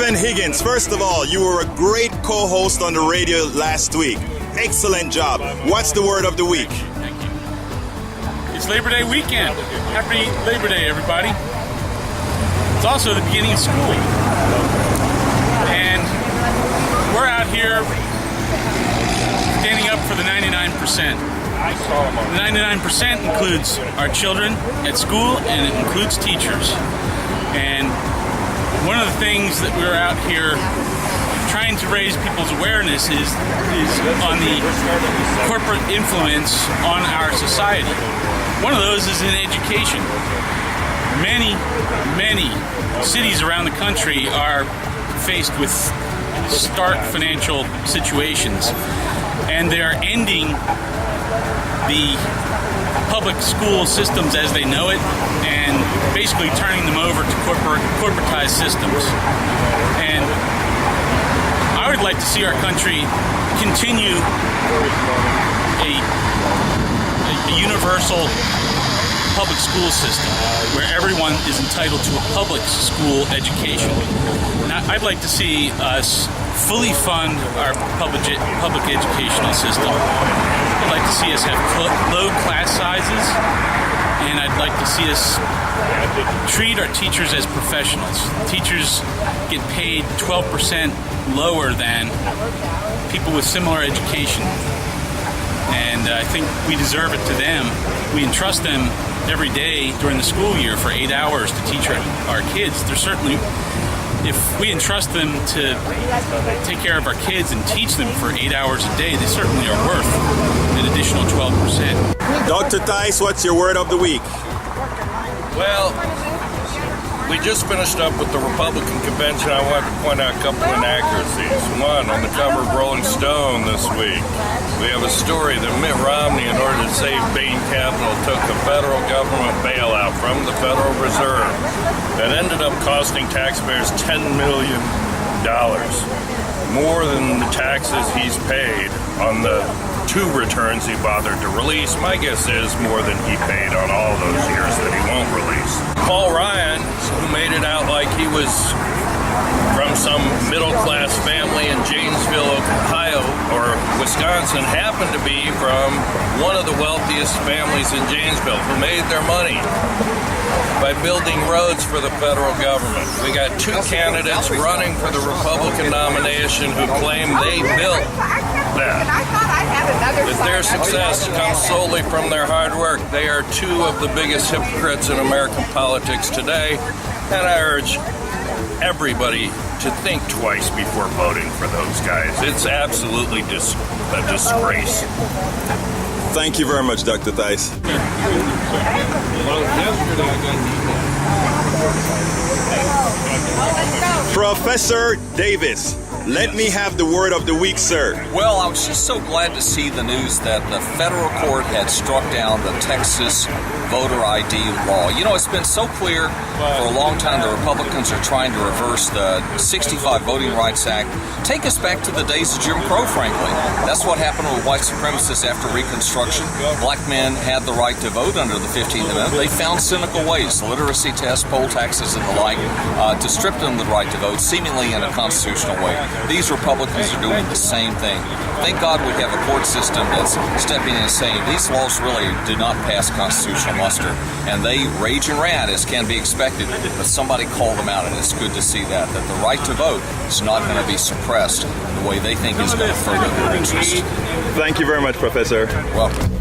Reverend Higgins, first of all, you were a great co-host on the radio last week. Excellent job. What's the word of the week? Thank you. It's Labor Day weekend. Happy Labor Day, everybody. It's also the beginning of school. And we're out here standing up for the 99%. The 99% includes our children at school, and it includes teachers. And one of the things that we're out here trying to raise people's awareness is on the corporate influence on our society. One of those is in education. Many cities around the country are faced with stark financial situations, and they are ending the public school systems as they know it and basically turning them over to corporatized systems. And I would like to see our country continue a universal public school system where everyone is entitled to a public school education. And I'd like to see us fully fund our public educational system. I'd like to see us have low class sizes, and I'd like to see us treat our teachers as professionals. Teachers get paid 12% lower than people with similar education, and I think we deserve it to them. We entrust them every day during the school year for 8 hours to teach our kids. They're certainly, if we entrust them to take care of our kids and teach them for 8 hours a day, they certainly are worth an additional 12%. Dr. Tice, what's your word of the week? Well, we just finished up with the Republican convention. I wanted to point out a couple inaccuracies. One, on the cover of Rolling Stone this week, we have a story that Mitt Romney, in order to save Bain Capital, took a federal government bailout from the Federal Reserve that ended up costing taxpayers $10 million, more than the taxes he's paid on the 2 returns he bothered to release. My guess is more than he paid on all those years that he won't release. Paul Ryan, who made it out like he was from some middle-class family in Janesville, Ohio, or Wisconsin, happened to be from one of the wealthiest families in Janesville who made their money by building roads for the federal government. We got 2 candidates running for the Republican nomination who claim they built that. That their success comes solely from their hard work. They are 2 of the biggest hypocrites in American politics today, and I urge everybody to think twice before voting for those guys. It's absolutely a disgrace. Thank you very much, Dr. Tice. Professor Davis, let me have the word of the week, sir. Well, I was just so glad to see the news that the federal court had struck down the Texas voter ID law. You know, it's been so clear for a long time the Republicans are trying to reverse the 65 Voting Rights Act. Take us back to the days of Jim Crow, frankly. That's what happened with white supremacists after Reconstruction. Black men had the right to vote under the 15th Amendment. They found cynical ways, literacy tests, poll taxes, and the like, to strip them the right to vote, seemingly in a constitutional way. These Republicans are doing the same thing. Thank God we have a court system that's stepping in and saying these laws really do not pass constitutional muster, and they rage and rant as can be expected, but somebody called them out, and it's good to see that the right to vote is not going to be suppressed the way they think is going to further their interests. Thank you very much, Professor. Welcome.